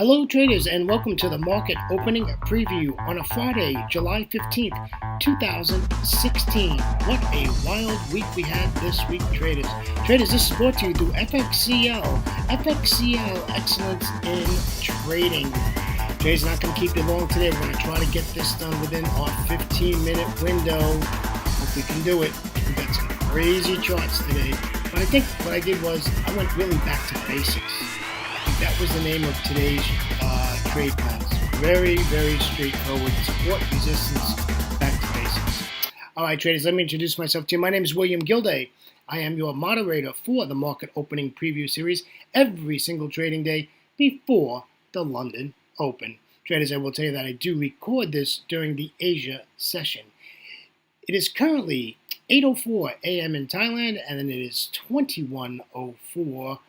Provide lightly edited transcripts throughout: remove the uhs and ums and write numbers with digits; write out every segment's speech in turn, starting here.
Hello, traders, and welcome to the market opening preview on a Friday, July 15th, 2016. What a wild week we had this week, traders. Traders, this is brought to you through FXCL. FXCL, excellence in trading. Traders, not going to keep you long today. We're going to try to get this done within our 15-minute window. Hope we can do it. We got some crazy charts today. But I think what I did was I went really back to basics. That was the name of today's trade plans. Very, very straightforward. Support, resistance, back to basics. All right, traders, let me introduce myself to you. My name is William Gilday. I am your moderator for the market opening preview series every single trading day before the London Open. Traders, I will tell you that I do record this during the Asia session. It is currently 8:04 a.m. in Thailand, and then it is 21:04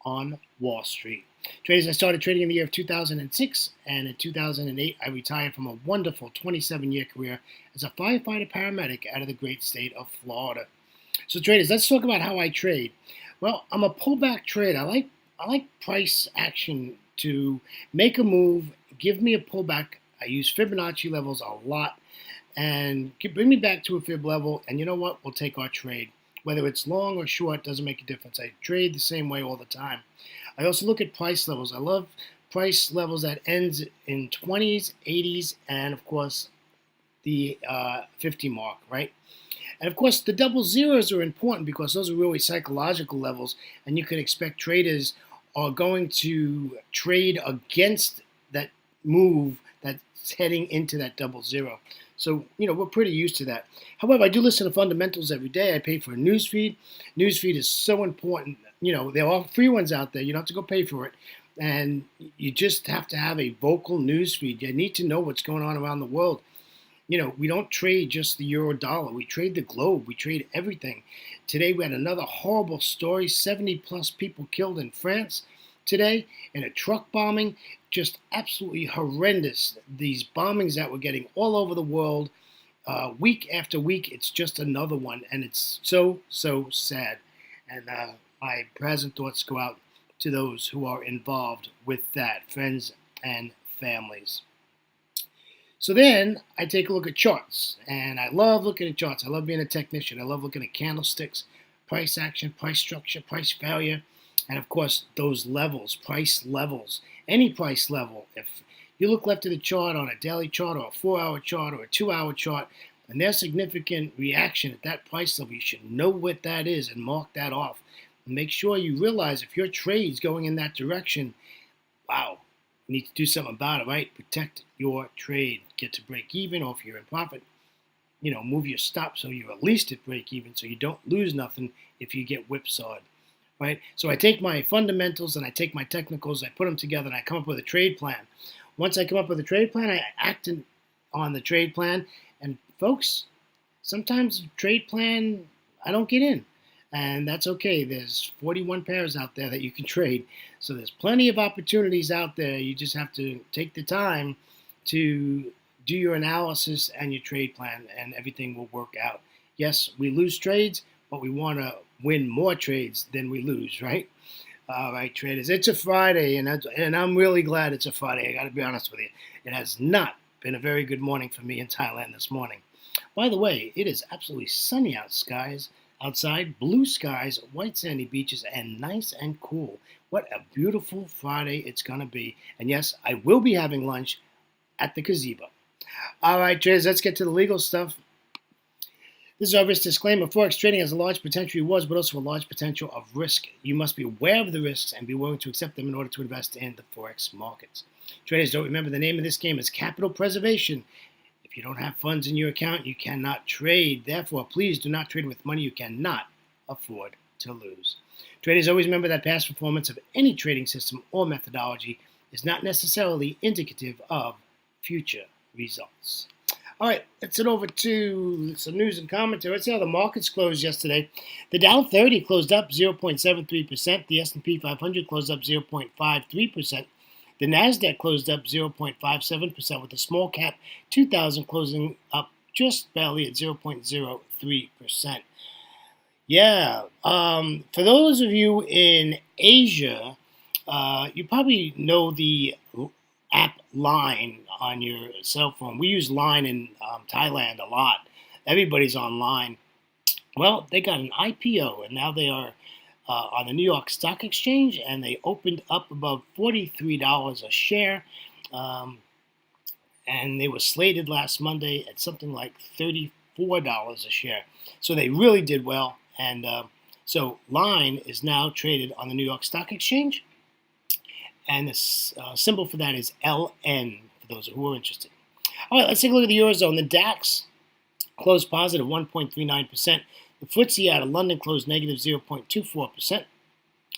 on Wall Street. Traders, I started trading in the year of 2006, and in 2008, I retired from a wonderful 27-year career as a firefighter paramedic out of the great state of Florida. So, traders, let's talk about how I trade. Well, I'm a pullback trader. I like price action to make a move, give me a pullback. I use Fibonacci levels a lot, and bring me back to a fib level, and you know what? We'll take our trade. Whether it's long or short doesn't make a difference. I trade the same way all the time. I also look at price levels. I love price levels that ends in 20s, 80s, and of course the 50 mark, right? And of course the double zeros are important because those are really psychological levels, and you can expect traders are going to trade against that move that's heading into that double zero. So, we're pretty used to that. However, I do listen to fundamentals every day. I pay for a newsfeed. Newsfeed is so important. There are free ones out there. You don't have to go pay for it. And you just have to have a vocal newsfeed. You need to know what's going on around the world. We don't trade just the euro dollar. We trade the globe. We trade everything. Today, we had another horrible story. 70 plus people killed in France today in a truck bombing. Just absolutely horrendous. These bombings that we're getting all over the world, week after week, it's just another one, and it's so sad. And my prayers and thoughts go out to those who are involved with that, friends and families. So then I take a look at charts, and I love looking at charts. I love being a technician. I love looking at candlesticks, price action, price structure, price failure, and of course those levels, price levels. Any price level, if you look left of the chart on a daily chart or a 4-hour chart or a 2-hour chart, and there's significant reaction at that price level, you should know what that is and mark that off. And make sure you realize if your trade's going in that direction, wow, you need to do something about it, right? Protect your trade. Get to break even, or if you're in profit, move your stop so you're at least at break even so you don't lose nothing if you get whipsawed. Right? So I take my fundamentals and I take my technicals, I put them together, and I come up with a trade plan. Once I come up with a trade plan, I act on the trade plan. And folks, sometimes trade plan, I don't get in. And that's okay. There's 41 pairs out there that you can trade. So there's plenty of opportunities out there. You just have to take the time to do your analysis and your trade plan, and everything will work out. Yes, we lose trades, but we want to win more trades than we lose, right? All right, traders, it's a Friday, and I'm really glad it's a Friday. I got to be honest with you. It has not been a very good morning for me in Thailand this morning. By the way, it is absolutely sunny outside, blue skies, white sandy beaches, and nice and cool. What a beautiful Friday it's going to be. And yes, I will be having lunch at the gazebo. All right, traders, let's get to the legal stuff. This is our risk disclaimer. Forex trading has a large potential rewards, but also a large potential of risk. You must be aware of the risks and be willing to accept them in order to invest in the Forex markets. Traders, don't remember the name of this game is capital preservation. If you don't have funds in your account, you cannot trade. Therefore, please do not trade with money you cannot afford to lose. Traders, always remember that past performance of any trading system or methodology is not necessarily indicative of future results. All right, let's head over to some news and commentary. Let's see how the markets closed yesterday. The Dow 30 closed up 0.73%. The S&P 500 closed up 0.53%. The Nasdaq closed up 0.57%, with the small cap 2,000 closing up just barely at 0.03%. Yeah, for those of you in Asia, You probably know the app Line on your cell phone. We use Line in Thailand a lot. Everybody's online. Well, they got an IPO, and now they are on the New York Stock Exchange, and they opened up above $43 a share. Um, and they were slated last Monday at something like $34 a share. So they really did well. And so Line is now traded on the New York Stock Exchange. And the symbol for that is LN, for those who are interested. All right, let's take a look at the Eurozone. The DAX closed positive 1.39%. The FTSE out of London closed negative 0.24%. And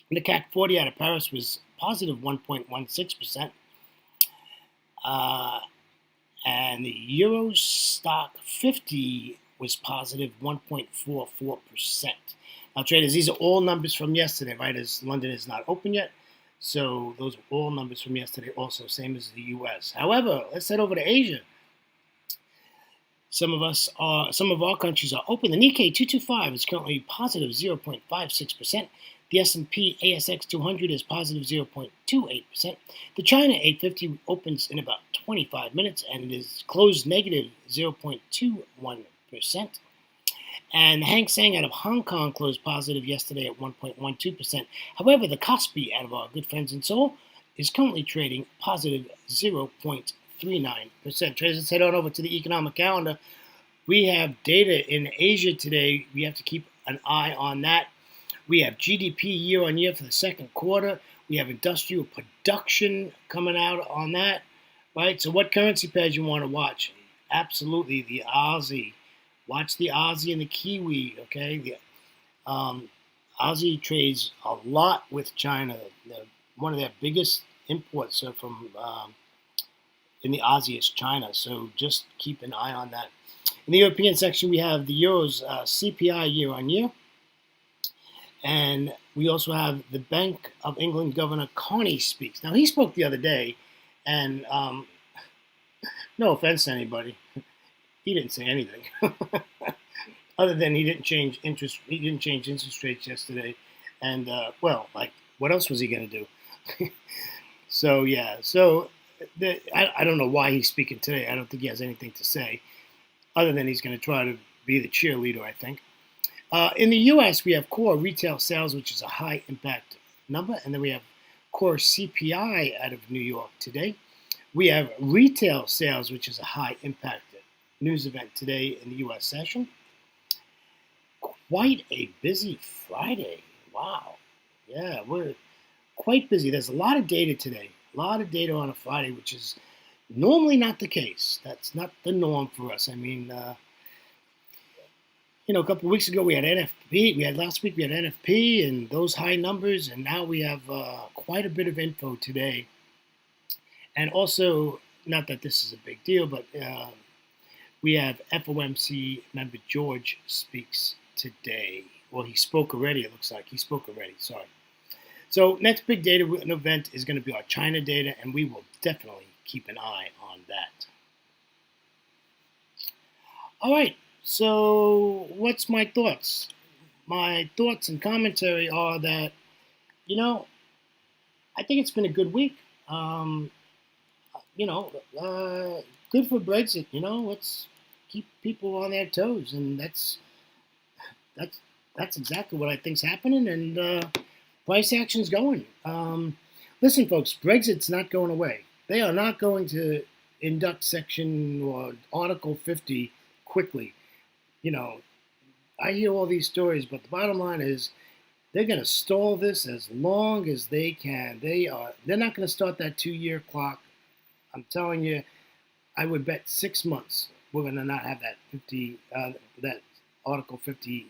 the CAC 40 out of Paris was positive 1.16%. And the Euro Stock 50 was positive 1.44%. Now, traders, these are all numbers from yesterday, right? As London is not open yet. So those are all numbers from yesterday also, same as the U.S. However, let's head over to Asia. Some of our countries are open. The Nikkei 225 is currently positive 0.56%. The S&P ASX 200 is positive 0.28%. The China 850 opens in about 25 minutes and it is closed negative 0.21%. And the Hang Seng out of Hong Kong closed positive yesterday at 1.12%. However, the Kospi out of our good friends in Seoul is currently trading positive 0.39%. Traders, let's head on over to the economic calendar. We have data in Asia today. We have to keep an eye on that. We have GDP year on year for the second quarter. We have industrial production coming out on that, right? So what currency pairs you want to watch? Absolutely the Aussie. Watch the Aussie and the Kiwi, okay? The Aussie trades a lot with China. One of their biggest imports are from in the Aussie is China, so just keep an eye on that. In the European section, we have the Euro's CPI year on year. And we also have the Bank of England Governor Carney speaks. Now, he spoke the other day, and no offense to anybody, he didn't say anything other than he didn't change interest rates yesterday. And well, like, what else was he going to do? So yeah, I don't know why he's speaking today. I don't think he has anything to say other than he's going to try to be the cheerleader, I think. In the U.S., we have core retail sales, which is a high impact number, and then we have core CPI out of New York today. We have retail sales, which is a high impact news event today in the U.S. session. Quite a busy Friday. Wow. Yeah, we're quite busy. There's a lot of data today. A lot of data on a Friday, which is normally not the case. That's not the norm for us. I mean, a couple of weeks ago we had NFP. Last week we had NFP and those high numbers, and now we have quite a bit of info today. And also, not that this is a big deal, but we have FOMC member George speaks today. Well, he spoke already, it looks like. He spoke already, sorry. So next big data event is going to be our China data, and we will definitely keep an eye on that. All right, so what's my thoughts? My thoughts and commentary are that, I think it's been a good week. Good for Brexit. Let's keep people on their toes, and that's exactly what I think's happening. And price action's going. Listen, folks, Brexit's not going away. They are not going to induct Section or Article 50 quickly. I hear all these stories, but the bottom line is they're going to stall this as long as they can. They're not going to start that 2-year clock. I'm telling you, I would bet 6 months we're going to not have that Article 50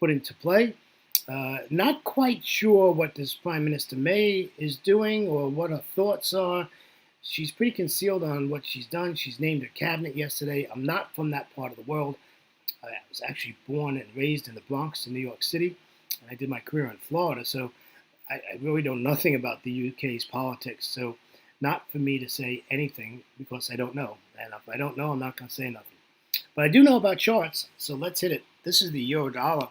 put into play. Not quite sure what this Prime Minister May is doing or what her thoughts are. She's pretty concealed on what she's done. She's named her cabinet yesterday. I'm not from that part of the world. I was actually born and raised in the Bronx in New York City, and I did my career in Florida, so I really know nothing about the UK's politics. So not for me to say anything because I don't know. And if I don't know, I'm not going to say nothing. But I do know about charts, so let's hit it. This is the euro dollar.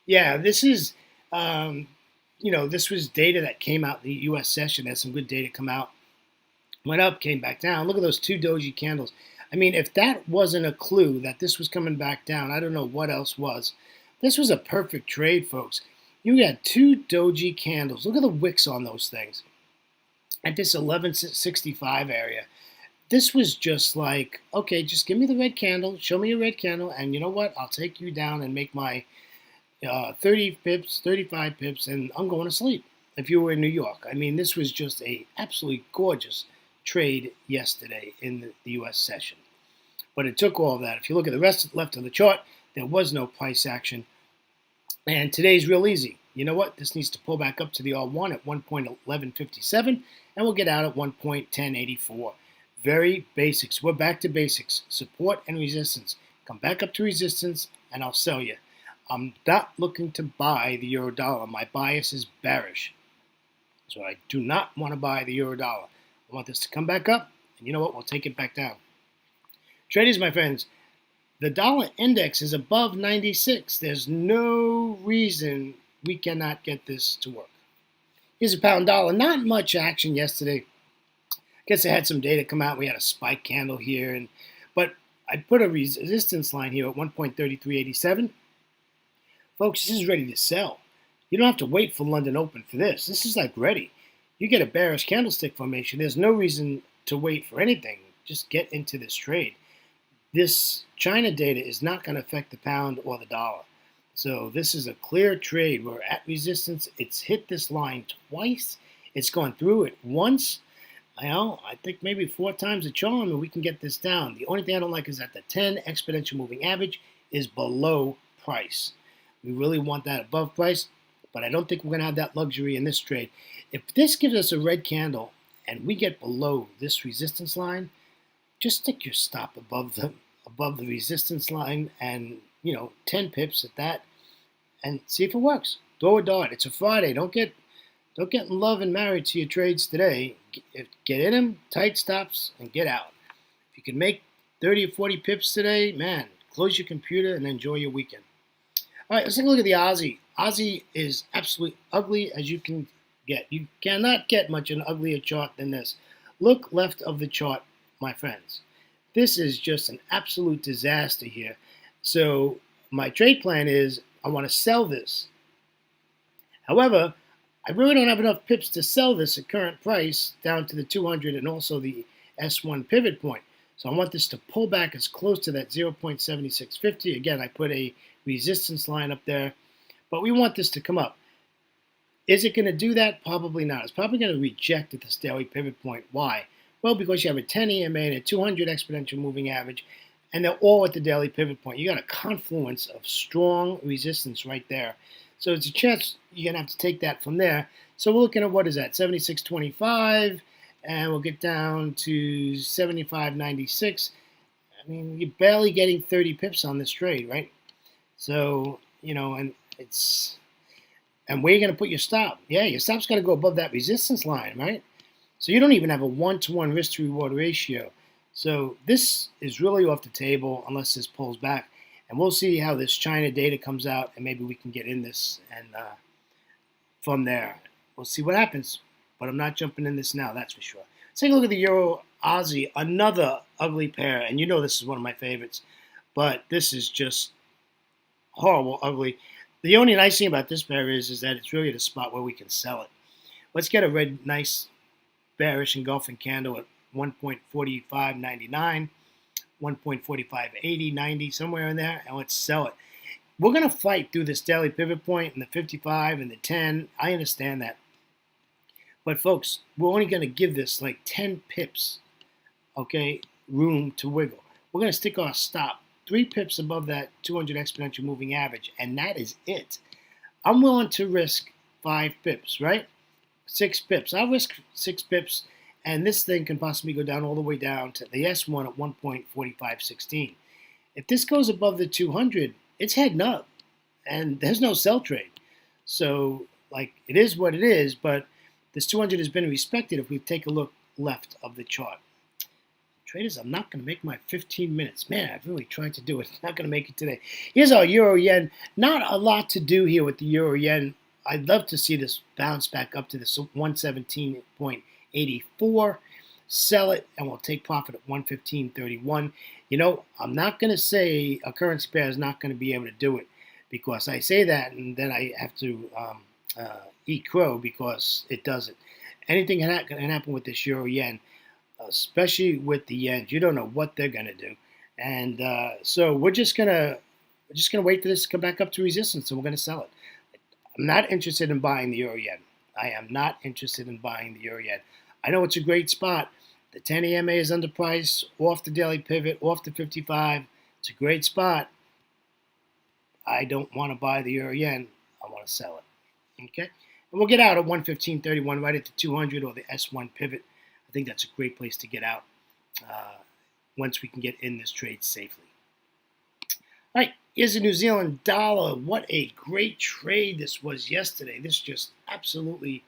Yeah, this is this was data that came out in the U.S. session. There's some good data come out. Went up, came back down. Look at those two doji candles. I mean, if that wasn't a clue that this was coming back down, I don't know what else was. This was a perfect trade, folks. You got two doji candles. Look at the wicks on those things. At this 1165 area. This was just like, okay, just give me the red candle, show me a red candle, and you know what? I'll take you down and make my 30 pips, 35 pips, and I'm going to sleep. If you were in New York. I mean, this was just a absolutely gorgeous trade yesterday in the U.S. session. But it took all of that. If you look at the rest left of the chart, there was no price action. And today's real easy. You know what? This needs to pull back up to the R1 at 1.1157, and we'll get out at 1.1084. Very basics. We're back to basics. Support and resistance. Come back up to resistance, and I'll sell you. I'm not looking to buy the euro dollar. My bias is bearish. So I do not want to buy the euro dollar. I want this to come back up, and you know what? We'll take it back down. Traders, my friends, the dollar index is above 96. There's no reason we cannot get this to work. Here's a pound dollar. Not much action yesterday. I guess I had some data come out. We had a spike candle here, but I put a resistance line here at 1.3387. Folks, this is ready to sell. You don't have to wait for London Open for this. This is like ready. You get a bearish candlestick formation. There's no reason to wait for anything. Just get into this trade. This China data is not going to affect the pound or the dollar. So this is a clear trade. We're at resistance. It's hit this line twice. It's gone through it once. I think maybe 4 times a charm, and we can get this down. The only thing I don't like is that the 10 exponential moving average is below price. We really want that above price, but I don't think we're going to have that luxury in this trade. If this gives us a red candle and we get below this resistance line, just stick your stop above the resistance line and 10 pips at that, and see if it works. Throw a dart. It's a Friday. Don't get in love and married to your trades today. Get in them, tight stops, and get out. If you can make 30 or 40 pips today, man, close your computer and enjoy your weekend. All right, let's take a look at the Aussie. Aussie is absolutely ugly as you can get. You cannot get much an uglier chart than this. Look left of the chart, my friends. This is just an absolute disaster here. So my trade plan is I want to sell this. However, I really don't have enough pips to sell this at current price down to the 200 and also the S1 pivot point. So I want this to pull back as close to that 0.7650. Again, I put a resistance line up there, but we want this to come up. Is it going to do that? Probably not. It's probably going to reject at this daily pivot point. Why? Well, because you have a 10 EMA and a 200 exponential moving average, and they're all at the daily pivot point. You got a confluence of strong resistance right there. So it's a chance you're going to have to take that from there. So we're looking at, what is that, 76.25, and we'll get down to 75.96. I mean, you're barely getting 30 pips on this trade, right? So, and where are you going to put your stop? Yeah, your stop's got to go above that resistance line, right? So you don't even have a 1-to-1 risk to reward ratio. So this is really off the table unless this pulls back. And we'll see how this China data comes out, and maybe we can get in this. And from there, we'll see what happens. But I'm not jumping in this now, that's for sure. Let's take a look at the Euro Aussie, another ugly pair. And this is one of my favorites. But this is just horrible, ugly. The only nice thing about this pair is that it's really the spot where we can sell it. Let's get a red, nice, bearish engulfing candle at 1.4599. 1.4580, 90, somewhere in there, and let's sell it. We're going to fight through this daily pivot point and the 55 and the 10. I understand that. But, folks, we're only going to give this like 10 pips, okay, room to wiggle. We're going to stick our stop 3 pips above that 200 exponential moving average, and that is it. I'm willing to risk 5 pips, right? 6 pips. I'll risk 6 pips. And this thing can possibly go down all the way down to the S1 at 1.4516. If this goes above the 200, it's heading up. And there's no sell trade. So, it is what it is, but this 200 has been respected if we take a look left of the chart. Traders, I'm not going to make my 15 minutes. Man, I've really tried to do it. Not going to make it today. Here's our Euro Yen. Not a lot to do here with the Euro Yen. I'd love to see this bounce back up to this 117.84. Sell it, and we'll take profit at 115.31. I'm not going to say a currency pair is not going to be able to do it, because I say that and then I have to eat crow because it doesn't. Anything can happen with this euro yen, especially with the yen. You don't know what they're going to do, and so we're just gonna wait for this to come back up to resistance, and we're going to sell it. I'm not interested in buying the euro yen. I am not interested in buying the euro yen. I know it's a great spot. The 10 EMA is underpriced, off the daily pivot, off the 55. It's a great spot. I don't want to buy the euro yen. I want to sell it. Okay? And we'll get out at 115.31 right at the 200 or the S1 pivot. I think that's a great place to get out once we can get in this trade safely. All right, here's the New Zealand dollar. What a great trade this was yesterday. This just absolutely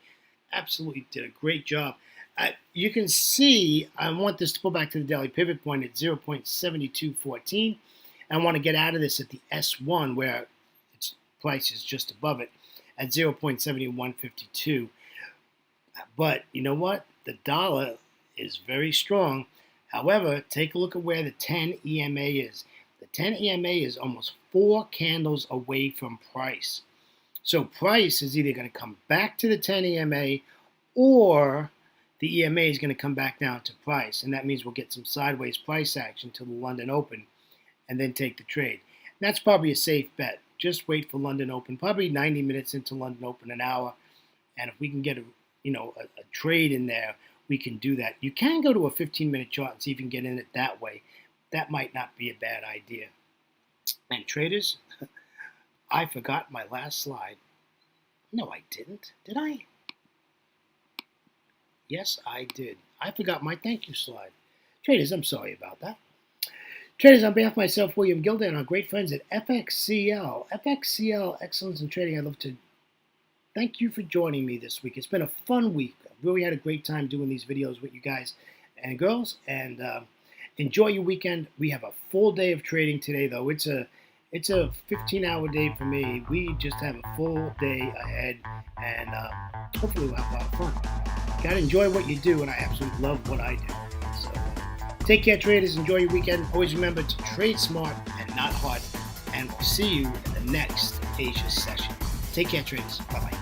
did a great job. You can see I want this to pull back to the daily pivot point at 0.7214. I want to get out of this at the S1 where its price is just above it at 0.7152. But you know what? The dollar is very strong. However, take a look at where the 10 EMA is. The 10 EMA is almost 4 candles away from price. So price is either going to come back to the 10 EMA or the EMA is going to come back down to price. And that means we'll get some sideways price action till the London Open and then take the trade. And that's probably a safe bet. Just wait for London Open, probably 90 minutes into London Open, an hour. And if we can get a trade in there, we can do that. You can go to a 15-minute chart and see if you can get in it that way. That might not be a bad idea. And traders, I forgot my last slide. No, I didn't. Did I? Yes, I did. I forgot my thank you slide. Traders, I'm sorry about that. Traders, on behalf of myself, William Gilday, and our great friends at FXCL, Excellence in Trading, I'd love to thank you for joining me this week. It's been a fun week. I really had a great time doing these videos with you guys and girls, and enjoy your weekend. We have a full day of trading today, though. It's a 15-hour day for me. We just have a full day ahead, and hopefully we'll have a lot of fun. Got to enjoy what you do, and I absolutely love what I do. So take care, traders. Enjoy your weekend. Always remember to trade smart and not hard. And we'll see you in the next Asia session. Take care, traders. Bye-bye.